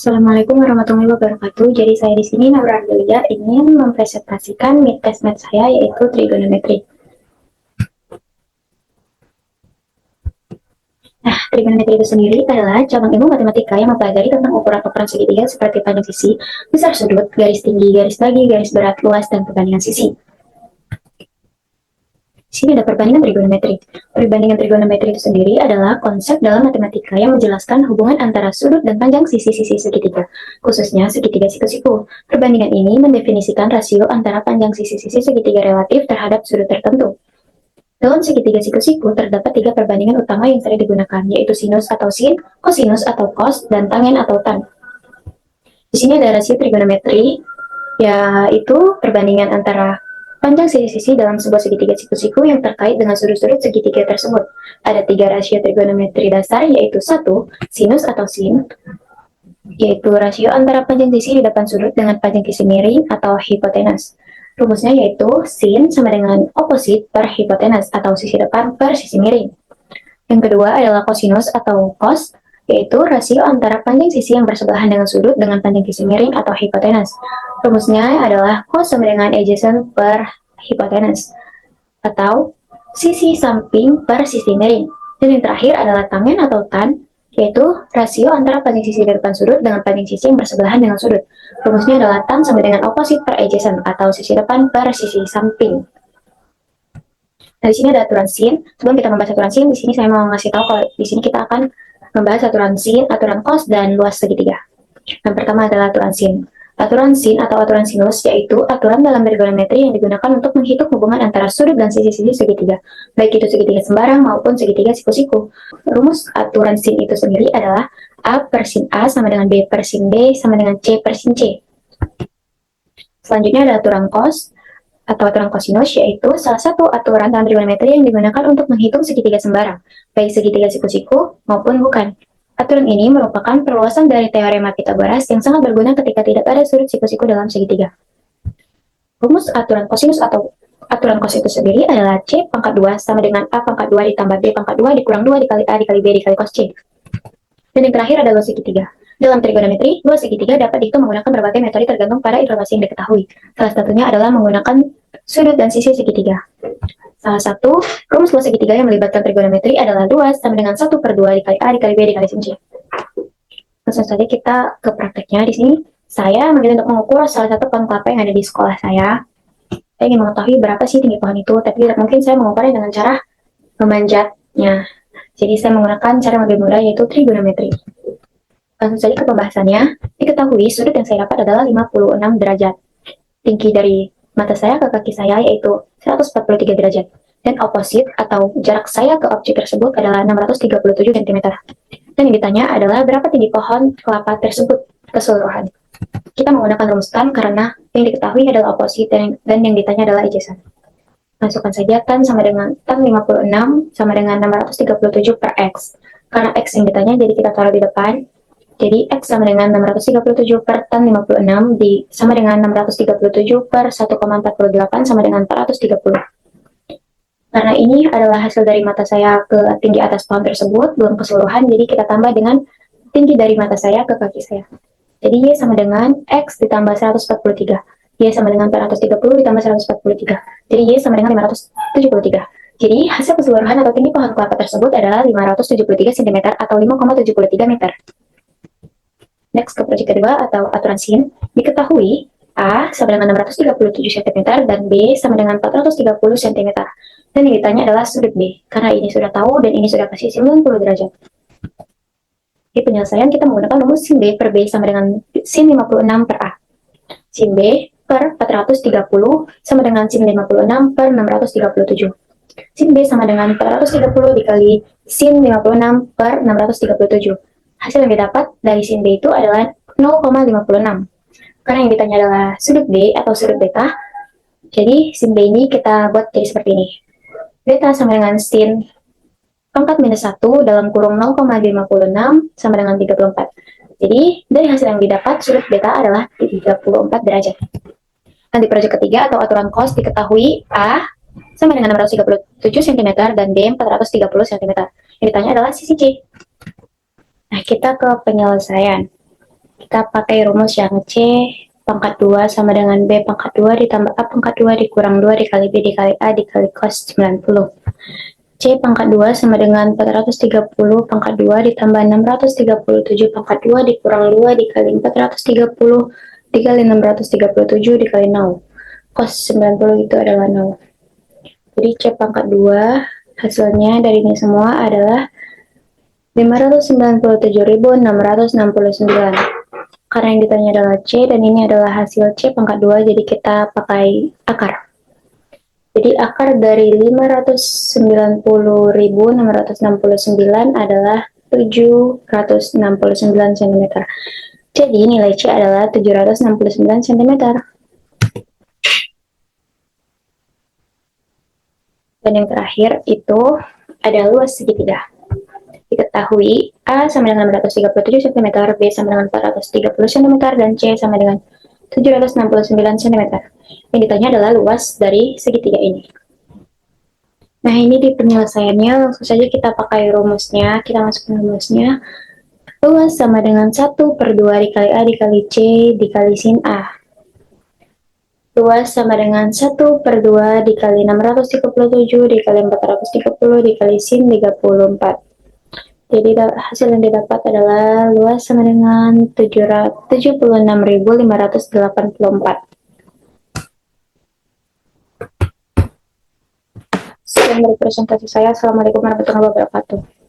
Assalamualaikum warahmatullahi wabarakatuh. Jadi saya di sini Naura Ardelia ingin mempresentasikan mid test math saya yaitu trigonometri. Nah, trigonometri itu sendiri adalah cabang ilmu matematika yang mempelajari tentang ukuran-ukuran segitiga seperti panjang sisi, besar sudut, garis tinggi, garis bagi, garis berat, luas, dan perbandingan sisi. Di sini ada perbandingan trigonometri. Perbandingan trigonometri itu sendiri adalah konsep dalam matematika yang menjelaskan hubungan antara sudut dan panjang sisi-sisi segitiga, khususnya segitiga siku-siku. Perbandingan ini mendefinisikan rasio antara panjang sisi-sisi segitiga relatif terhadap sudut tertentu. Dalam segitiga siku-siku terdapat tiga perbandingan utama yang sering digunakan, yaitu sinus atau sin, kosinus atau cos, dan tangen atau tan. Di sini ada rasio trigonometri, yaitu perbandingan antara panjang sisi-sisi dalam sebuah segitiga siku-siku yang terkait dengan sudut-sudut segitiga tersebut. Ada tiga rasio trigonometri dasar, yaitu satu, sinus atau sin, yaitu rasio antara panjang sisi di depan sudut dengan panjang sisi miring atau hipotenus. Rumusnya yaitu sin sama dengan oposit per hipotenus atau sisi depan per sisi miring. Yang kedua adalah kosinus atau cos, yaitu rasio antara panjang sisi yang bersebelahan dengan sudut dengan panjang sisi miring atau hipotenus. Rumusnya adalah cos sama dengan adjacent per hipotenus atau sisi samping per sisi miring. Dan yang terakhir adalah tangen atau tan, yaitu rasio antara panjang sisi di depan sudut dengan panjang sisi yang bersebelahan dengan sudut. Rumusnya adalah tan sama dengan opposite per adjacent atau sisi depan per sisi samping. Nah, di sini ada aturan sin. Sebelum kita membahas aturan sin, di sini saya mau ngasih tahu kalau di sini kita akan membahas aturan sin, aturan cos, dan luas segitiga. Yang pertama adalah aturan sin. Aturan sin atau aturan sinus yaitu aturan dalam trigonometri yang digunakan untuk menghitung hubungan antara sudut dan sisi-sisi segitiga, baik itu segitiga sembarang maupun segitiga siku-siku. Rumus aturan sin itu sendiri adalah A per sin A sama dengan B per sin B sama dengan C per sin C. Selanjutnya ada aturan cos atau aturan kosinus, yaitu salah satu aturan dalam trigonometri yang digunakan untuk menghitung segitiga sembarang, baik segitiga siku-siku maupun bukan. Aturan ini merupakan perluasan dari teorema Pythagoras yang sangat berguna ketika tidak ada sudut siku-siku dalam segitiga. Rumus aturan kosinus atau aturan cos itu sendiri adalah C pangkat 2 sama dengan A pangkat 2 ditambah B pangkat 2 dikurang 2 dikali A dikali B dikali cos C. Dan yang terakhir adalah segitiga. Dalam trigonometri, luas segitiga dapat dihitung menggunakan berbagai metode tergantung pada informasi yang diketahui. Salah satunya adalah menggunakan sudut dan sisi segitiga. Salah satu rumus luas segitiga yang melibatkan trigonometri adalah luas sama dengan 1 per 2 dikali A dikali B dikali sin C. Langsung saja kita ke prakteknya. Di sini saya memilih untuk mengukur salah satu pohon kelapa yang ada di sekolah saya. Saya ingin mengetahui berapa sih tinggi pohon itu, tapi tidak mungkin saya mengukurnya dengan cara memanjatnya. Jadi saya menggunakan cara yang lebih mudah, yaitu trigonometri. Langsung saja ke pembahasannya. Diketahui sudut yang saya dapat adalah 56 derajat. Tinggi dari mata saya ke kaki saya yaitu 143 derajat. Dan oposit atau jarak saya ke objek tersebut adalah 637 cm. Dan yang ditanya adalah berapa tinggi pohon kelapa tersebut keseluruhan. Kita menggunakan rumus tan karena yang diketahui adalah oposit dan yang ditanya adalah adjacent. Masukkan saja tan sama dengan tan 56 sama dengan 637 per x. Karena x yang ditanya jadi kita taruh di depan. Jadi X sama dengan 637 per tan 56 sama dengan 637 per 1,48 sama dengan 430. Karena ini adalah hasil dari mata saya ke tinggi atas pohon tersebut, belum keseluruhan, jadi kita tambah dengan tinggi dari mata saya ke kaki saya. Jadi Y sama dengan X ditambah 143. Y sama dengan 430 ditambah 143. Jadi Y sama dengan 573. Jadi hasil keseluruhan atau tinggi pohon kelapa tersebut adalah 573 cm atau 5,73 meter. Next ke proyek kedua atau aturan sin. Diketahui A sama dengan 637 cm dan B sama dengan 430 cm. Dan yang ditanya adalah sudut B. Karena ini sudah tahu dan ini sudah pasti 90 derajat. Di penyelesaian kita menggunakan rumus sin B per B sama dengan sin 56 per A. Sin B per 430 sama dengan sin 56 per 637. Sin B sama dengan 430 dikali sin 56 per 637. Hasil yang didapat dari sin B itu adalah 0,56. Karena yang ditanya adalah sudut B atau sudut beta, jadi sin B ini kita buat jadi seperti ini. Beta sama dengan sin pangkat minus 1 dalam kurung 0,56 sama dengan 34. Jadi dari hasil yang didapat sudut beta adalah 34 derajat. Nanti proyek ketiga atau aturan cos diketahui A sama dengan 637 cm dan B 430 cm. Yang ditanya adalah sisi C. Nah, kita ke penyelesaian. Kita pakai rumus yang C pangkat 2 sama dengan B pangkat 2 ditambah A pangkat 2 dikurang 2 dikali B dikali A dikali cos 90. C pangkat 2 sama dengan 430 pangkat 2 ditambah 637 pangkat 2 dikurang 2 dikali 430 dikali 637 dikali 0. Cos 90 itu adalah 0. Jadi C pangkat 2 hasilnya dari ini semua adalah 597.669. Karena yang ditanya adalah C dan ini adalah hasil C pangkat 2, jadi kita pakai akar. Jadi akar dari 590.669 adalah 769 cm. Jadi nilai C adalah 769 cm. Dan yang terakhir itu ada luas segitiga. Diketahui A sama dengan 637 cm, B sama dengan 430 cm, dan C sama dengan 769 cm. Yang ditanya adalah luas dari segitiga ini. Nah, ini di penyelesaiannya langsung saja kita pakai rumusnya, kita masukkan rumusnya. Luas sama dengan 1 per 2 dikali A dikali C dikali sin A. Luas sama dengan 1 per 2 dikali 637 dikali 430 dikali sin 34. Jadi hasil yang didapat adalah luas sama dengan 76.584. Sekian dari presentasi saya. Assalamualaikum warahmatullahi wabarakatuh.